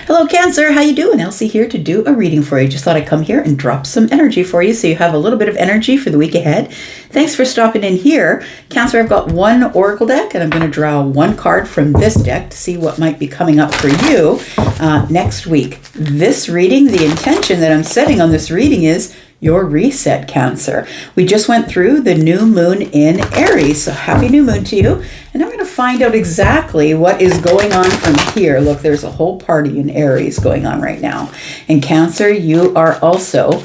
Hello, Cancer. How you doing? Elsie here to do a reading for you. Just thought I'd come here and drop some energy for you so you have a little bit of energy for the week ahead. Thanks for stopping in here. Cancer, I've got one oracle deck, and I'm going to draw one card from this deck to see what might be coming up for you next week. This reading, the intention that I'm setting on this reading is your reset, Cancer. We just went through the new moon in Aries, so happy new moon to you. And I'm going to find out exactly what is going on from here. Look, there's a whole party in Aries going on right now. And Cancer, you are also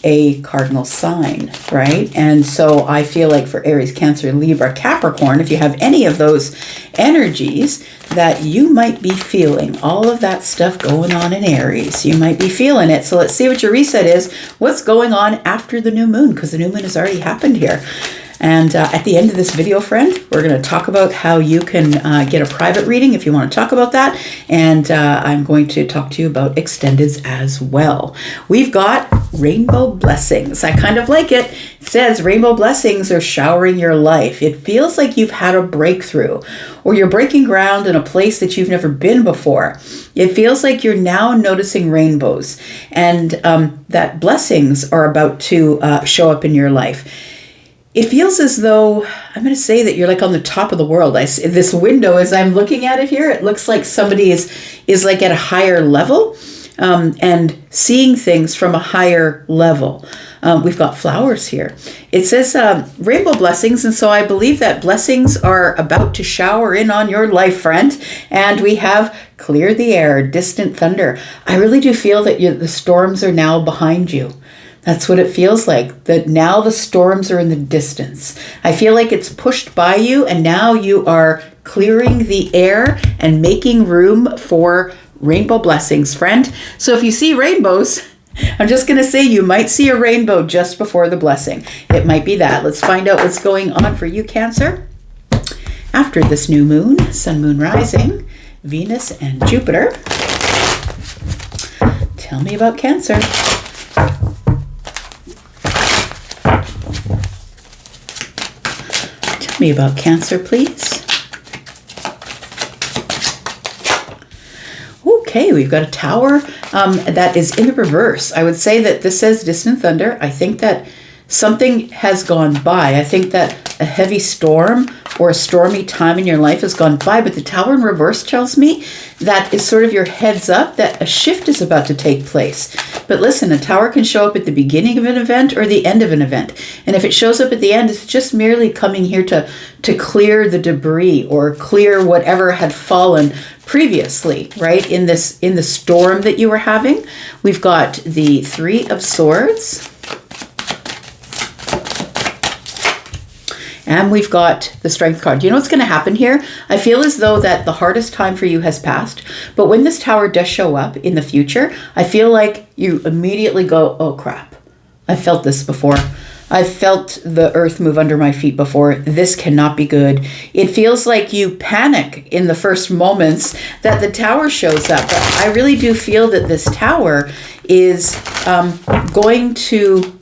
a cardinal sign, right? And so I feel like for Aries, Cancer, Libra, Capricorn, if you have any of those energies, that you might be feeling all of that stuff going on in Aries. You might be feeling it. So let's see what your reset is. What's going on after the new moon? Because the new moon has already happened here. And at the end of this video, friend, we're going to talk about how you can get a private reading if you want to talk about that. And I'm going to talk to you about extendeds as well. We've got rainbow blessings. I kind of like it. It says rainbow blessings are showering your life. It feels like you've had a breakthrough, or you're breaking ground in a place that you've never been before. It feels like you're now noticing rainbows, and that blessings are about to show up in your life. It feels as though, I'm going to say that you're like on the top of the world. I see this window as I'm looking at it here. It looks like somebody is like at a higher level and seeing things from a higher level. We've got flowers here. It says rainbow blessings, and so I believe that blessings are about to shower in on your life, friend. And we have clear the air, distant thunder. I really do feel that the storms are now behind you. That's what it feels like, that now the storms are in the distance. I feel like it's pushed by you, and now you are clearing the air and making room for rainbow blessings, friend. So if you see rainbows, I'm just going to say you might see a rainbow just before the blessing. It might be that. Let's find out what's going on for you, Cancer. After this new moon, sun, moon rising, Venus and Jupiter. Tell me about Cancer. Tell me about Cancer, please. Okay, we've got a tower that is in the reverse. I would say that this says distant thunder. I think that something has gone by. I think that a heavy storm or a stormy time in your life has gone by, but the tower in reverse tells me that is sort of your heads up that a shift is about to take place. But listen, a tower can show up at the beginning of an event or the end of an event. And if it shows up at the end, it's just merely coming here to clear the debris or clear whatever had fallen previously, right? In the storm that you were having. We've got the Three of Swords. And we've got the Strength card. You know what's going to happen here? I feel as though that the hardest time for you has passed. But when this tower does show up in the future, I feel like you immediately go, oh crap, I felt this before. I've felt the earth move under my feet before. This cannot be good. It feels like you panic in the first moments that the tower shows up. But I really do feel that this tower is going to...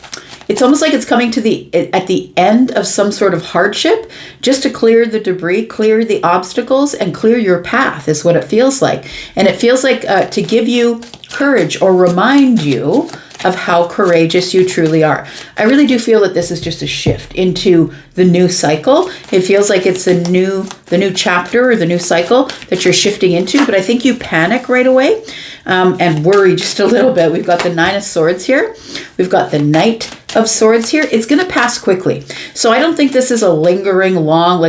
It's almost like it's coming to at the end of some sort of hardship, just to clear the debris, clear the obstacles, and clear your path is what it feels like. And it feels like to give you courage or remind you of how courageous you truly are. I really do feel that this is just a shift into the new cycle. It feels like it's the new chapter or the new cycle that you're shifting into, but I think you panic right away and worry just a little bit. We've got the Nine of Swords here. We've got the Knight of Swords here. It's going to pass quickly. So I don't think this is a lingering long,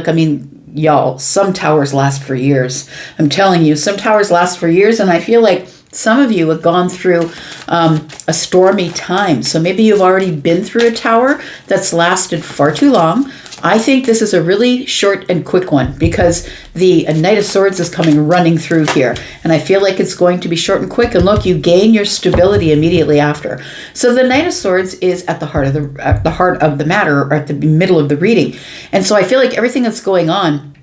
y'all, some towers last for years. I'm telling you, some towers last for years, and I feel like some of you have gone through a stormy time. So maybe you've already been through a tower that's lasted far too long. I think this is a really short and quick one because the Knight of Swords is coming running through here. And I feel like it's going to be short and quick. And look, you gain your stability immediately after. So the Knight of Swords is at the heart of the matter, or at the middle of the reading. And so I feel like everything that's going on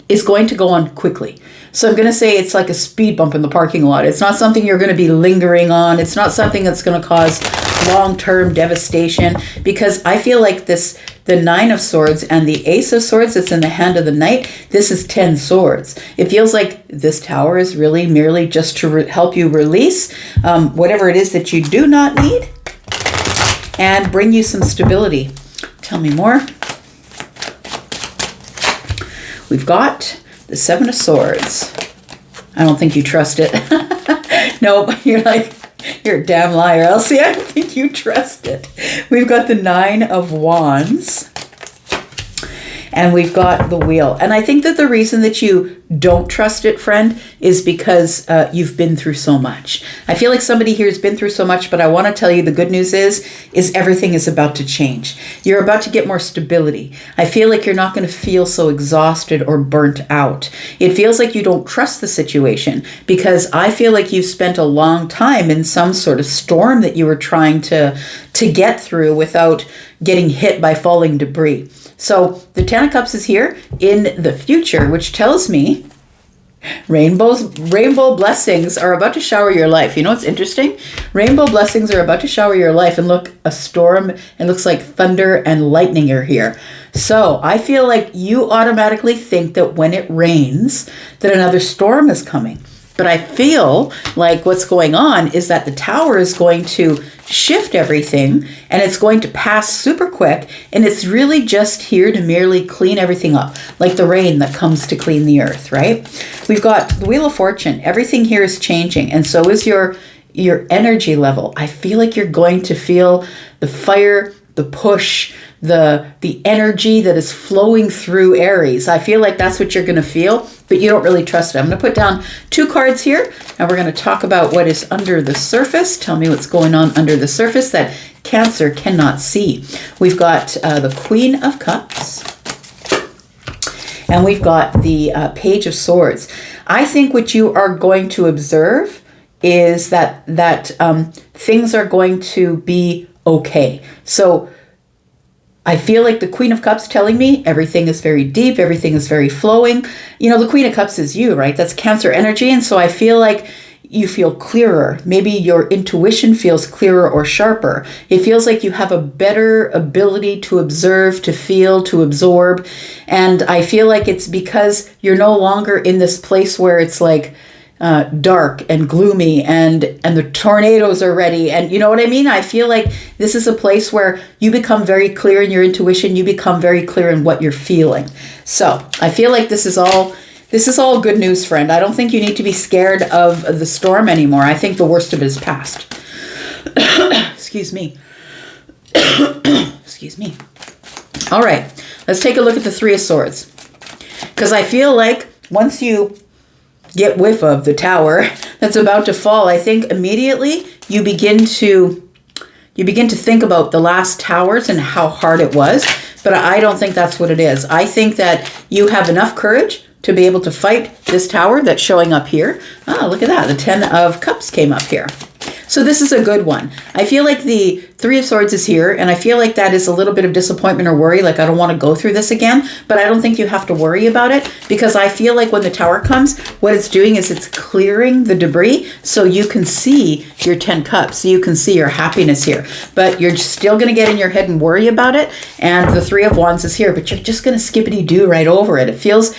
is going to go on quickly. So I'm going to say it's like a speed bump in the parking lot. It's not something you're going to be lingering on. It's not something that's going to cause long-term devastation, because I feel like the Nine of Swords and the Ace of Swords that's in the hand of the Knight, this is 10 swords. It feels like this tower is really merely just to help you release whatever it is that you do not need and bring you some stability. Tell me more. We've got the Seven of Swords. I don't think you trust it. No, you're like, you're a damn liar, Elsie. I don't think you trust it. We've got the Nine of Wands. And we've got the Wheel. And I think that the reason that you don't trust it, friend, is because you've been through so much. I feel like somebody here has been through so much, but I want to tell you the good news is everything is about to change. You're about to get more stability. I feel like you're not going to feel so exhausted or burnt out. It feels like you don't trust the situation, because I feel like you've spent a long time in some sort of storm that you were trying to get through without getting hit by falling debris. So the Ten of Cups is here in the future, which tells me rainbow blessings are about to shower your life. You know what's interesting? Rainbow blessings are about to shower your life, and look, a storm, it looks like thunder and lightning are here. So I feel like you automatically think that when it rains, that another storm is coming. But I feel like what's going on is that the tower is going to shift everything, and it's going to pass super quick, and it's really just here to merely clean everything up, like the rain that comes to clean the earth, right? We've got the Wheel of Fortune. Everything here is changing, and so is your energy level. I feel like you're going to feel the fire, the push, the energy that is flowing through Aries. I feel like that's what you're going to feel, but you don't really trust it. I'm going to put down 2 cards here, and we're going to talk about what is under the surface. Tell me what's going on under the surface that Cancer cannot see. We've got the Queen of Cups, and we've got the Page of Swords. I think what you are going to observe is that things are going to be okay. So I feel like the Queen of Cups telling me everything is very deep, everything is very flowing. You know, the Queen of Cups is you, right? That's Cancer energy. And so I feel like you feel clearer. Maybe your intuition feels clearer or sharper. It feels like you have a better ability to observe, to feel, to absorb. And I feel like it's because you're no longer in this place where it's like dark and gloomy and the tornadoes are ready. And you know what I mean? I feel like this is a place where you become very clear in your intuition. You become very clear in what you're feeling. So I feel like this is all good news, friend. I don't think you need to be scared of the storm anymore. I think the worst of it is past. Excuse me. Excuse me. All right, let's take a look at the Three of Swords. Because I feel like once you get whiff of the tower that's about to fall, I think immediately you begin to think about the last towers and how hard it was. But I don't think that's what it is. I think that you have enough courage to be able to fight this tower that's showing up here. Ah, look at that. The Ten of Cups came up here. So this is a good one. I feel like the Three of Swords is here, and I feel like that is a little bit of disappointment or worry, like I don't want to go through this again, but I don't think you have to worry about it, because I feel like when the tower comes, what it's doing is it's clearing the debris so you can see your 10 cups, so you can see your happiness here. But you're still going to get in your head and worry about it, and the Three of Wands is here, but you're just going to skippity-doo right over it. It feels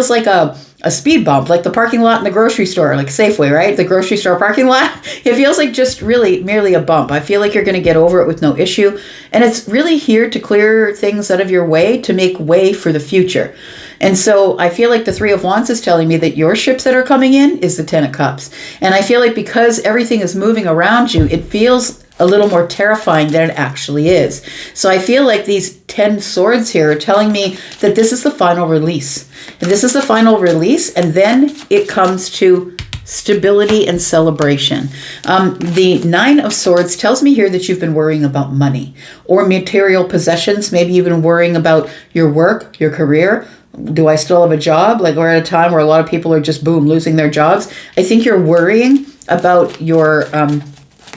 like a speed bump, like the parking lot in the grocery store, like Safeway, right? The grocery store parking lot. It feels like just really merely a bump. I feel like you're going to get over it with no issue. And it's really here to clear things out of your way, to make way for the future. And so I feel like the Three of Wands is telling me that your ships that are coming in is the Ten of Cups. And I feel like because everything is moving around you, it feels a little more terrifying than it actually is. So I feel like these 10 swords here are telling me that this is the final release. And this is the final release, and then it comes to stability and celebration. The Nine of Swords tells me here that you've been worrying about money or material possessions. Maybe you've been worrying about your work, your career. Do I still have a job? Like, we're at a time where a lot of people are just, boom, losing their jobs. I think you're worrying about your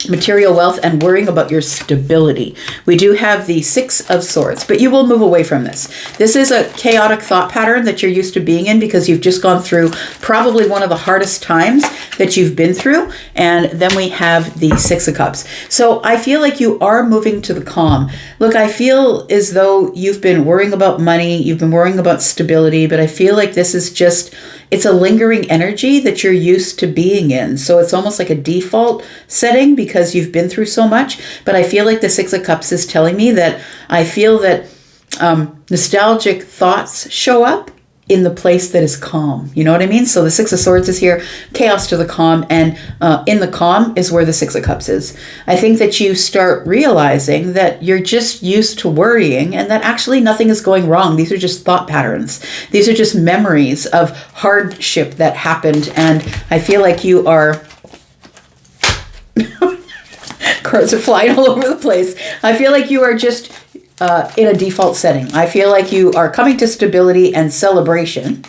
material wealth and worrying about your stability. We do have the Six of Swords, but you will move away from this. This is a chaotic thought pattern that you're used to being in because you've just gone through probably one of the hardest times that you've been through. And then we have the Six of Cups. So I feel like you are moving to the calm. Look, I feel as though you've been worrying about money, you've been worrying about stability, but I feel like this is just, it's a lingering energy that you're used to being in. So it's almost like a default setting because you've been through so much. But I feel like the Six of Cups is telling me that I feel that nostalgic thoughts show up in the place that is calm. You know what I mean? So the Six of Swords is here, chaos to the calm, and in the calm is where the Six of Cups is. I think that you start realizing that you're just used to worrying and that actually nothing is going wrong. These are just thought patterns. These are just memories of hardship that happened, and I feel like you are... Cards are flying all over the place. I feel like you are just in a default setting. I feel like you are coming to stability and celebration.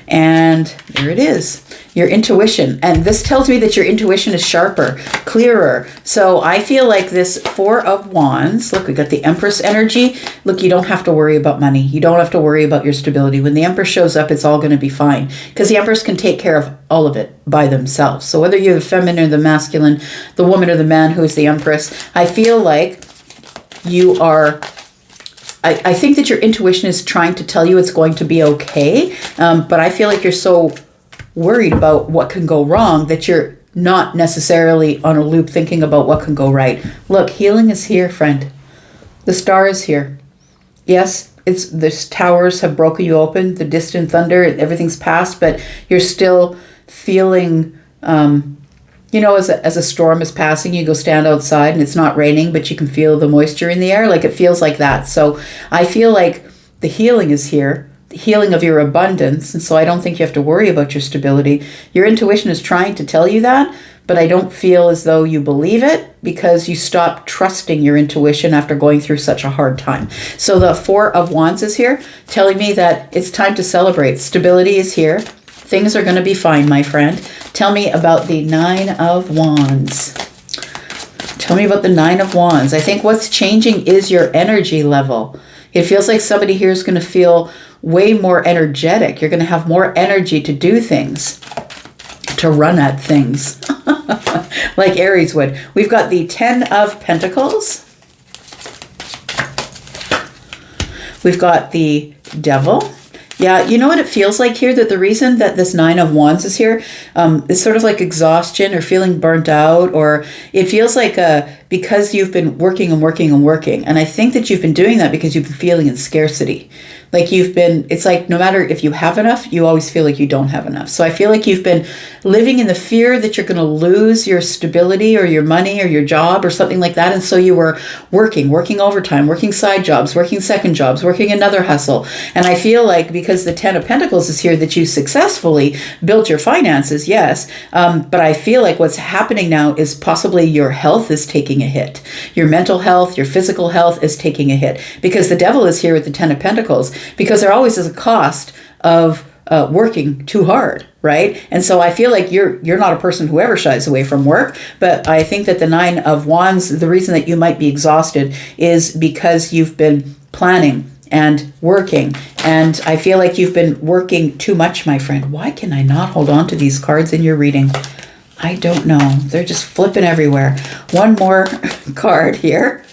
And there it is, your intuition. And this tells me that your intuition is sharper, clearer. So I feel like this Four of Wands, look, we got the Empress energy. Look, you don't have to worry about money. You don't have to worry about your stability. When the Empress shows up, it's all going to be fine because the Empress can take care of all of it by themselves. So whether you're the feminine or the masculine, the woman or the man who is the Empress, I feel like you are... I think that your intuition is trying to tell you it's going to be okay, but I feel like you're so worried about what can go wrong that you're not necessarily on a loop thinking about what can go right. Look, healing is here, friend. The Star is here. Yes, the towers have broken you open, the distant thunder, everything's past, but you're still feeling... you know, as a storm is passing, you go stand outside and it's not raining, but you can feel the moisture in the air. Like it feels like that. So I feel like the healing is here, the healing of your abundance. And so I don't think you have to worry about your stability. Your intuition is trying to tell you that, but I don't feel as though you believe it because you stopped trusting your intuition after going through such a hard time. So the Four of Wands is here telling me that it's time to celebrate. Stability is here. Things are going to be fine, my friend. Tell me about the Nine of Wands. Tell me about the Nine of Wands. I think what's changing is your energy level. It feels like somebody here is going to feel way more energetic. You're going to have more energy to do things, to run at things, like Aries would. We've got the Ten of Pentacles. We've got the Devil. Yeah, you know what it feels like here? That the reason that this Nine of Wands is here is sort of like exhaustion or feeling burnt out, or it feels like because you've been working and working and working. And I think that you've been doing that because you've been feeling in scarcity. Like it's like no matter if you have enough, you always feel like you don't have enough. So I feel like you've been living in the fear that you're going to lose your stability or your money or your job or something like that. And so you were working overtime, working side jobs, working second jobs, working another hustle. And I feel like because the Ten of Pentacles is here that you successfully built your finances, yes. But I feel like what's happening now is possibly your health is taking a hit. Your mental health, your physical health is taking a hit because the Devil is here with the Ten of Pentacles. Because there always is a cost of working too hard, right? And so I feel like you're not a person who ever shies away from work, but I think that the Nine of Wands, the reason that you might be exhausted is because you've been planning and working, and I feel like you've been working too much, my friend. Why can I not hold on to these cards in your reading? I don't know. They're just flipping everywhere. One more card here.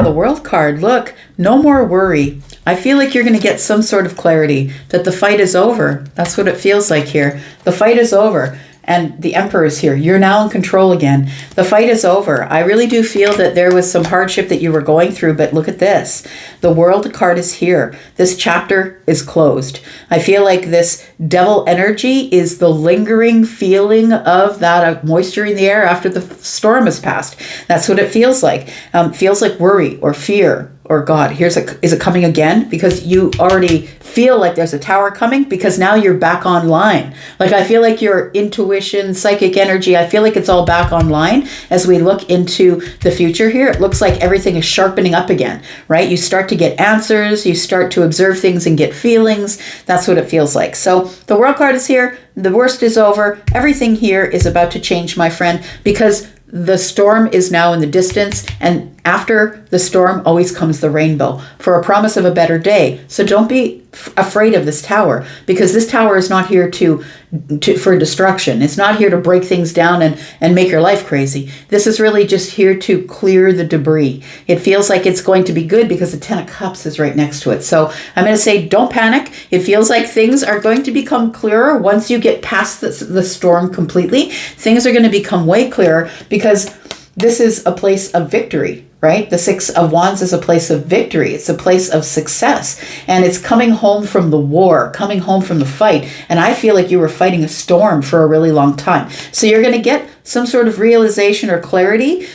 The World card. Look, no more worry. I feel like you're going to get some sort of clarity that the fight is over. That's what it feels like here. The fight is over. And the Emperor is here. You're now in control again. The fight is over. I really do feel that there was some hardship that you were going through, but look at this. The World card is here. This chapter is closed. I feel like this Devil energy is the lingering feeling of that moisture in the air after the storm has passed. That's what it feels like. Feels like worry or fear or God, is it coming again? Because you already feel like there's a tower coming, because now you're back online. Like, I feel like your intuition, psychic energy, I feel like it's all back online as we look into the future here. It looks like everything is sharpening up again, right? You start to get answers, you start to observe things and get feelings. That's what it feels like. So the World card is here. The worst is over. Everything here is about to change, my friend, because the storm is now in the distance, and after the storm always comes the rainbow for a promise of a better day. So don't be afraid of this tower, because this tower is not here for destruction. It's not here to break things down and make your life crazy. This is really just here to clear the debris. It feels like it's going to be good because the 10 of Cups is right next to it. So I'm going to say don't panic. It feels like things are going to become clearer once you get past the storm completely. Things are going to become way clearer, because this is a place of victory, right? The 6 of Wands is a place of victory. It's a place of success. And it's coming home from the war, coming home from the fight. And I feel like you were fighting a storm for a really long time. So you're going to get some sort of realization or clarity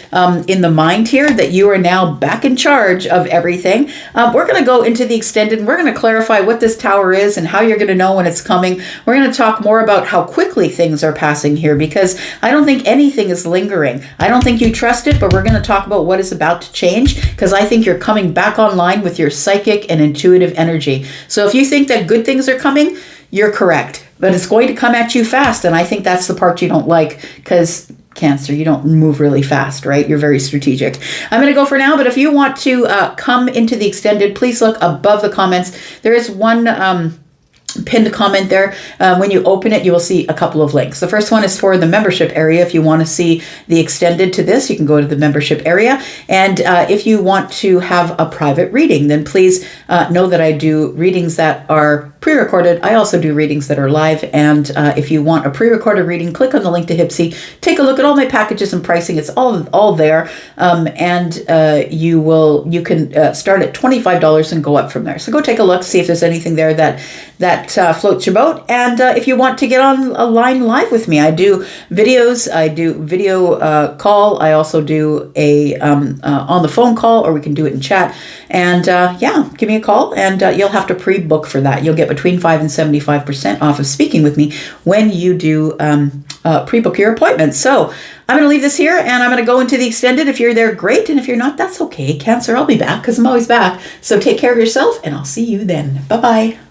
in the mind here that you are now back in charge of everything. We're going to go into the extended, and we're going to clarify what this tower is and how you're going to know when it's coming. We're going to talk more about how quickly things are passing here, because I don't think anything is lingering. I don't think you trust it, but we're going to talk about what is about to change, because I think you're coming back online with your psychic and intuitive energy. So if you think that good things are coming, you're correct. But it's going to come at you fast, and I think that's the part you don't like, because Cancer, you don't move really fast, right? You're very strategic. I'm going to go for now, but if you want to come into the extended, please look above the comments. There is one pinned comment there. When you open it, you will see a couple of links. The first one is for the membership area. If you want to see the extended to this, you can go to the membership area. And if you want to have a private reading, then please know that I do readings that are pre-recorded. I also do readings that are live. And if you want a pre-recorded reading, click on the link to Hypsee. Take a look at all my packages and pricing. It's all there. And you can start at $25 and go up from there. So go take a look, see if there's anything there that floats your boat. And if you want to get on a line live with me, I do videos, I do video call. I also do a on the phone call, or we can do it in chat. And yeah, give me a call, and you'll have to pre-book for that. You'll get between 5 and 75% off of speaking with me when you do pre-book your appointment. So I'm going to leave this here, and I'm going to go into the extended. If you're there, great. And if you're not, that's okay. Cancer, I'll be back, because I'm always back. So take care of yourself, and I'll see you then. Bye-bye.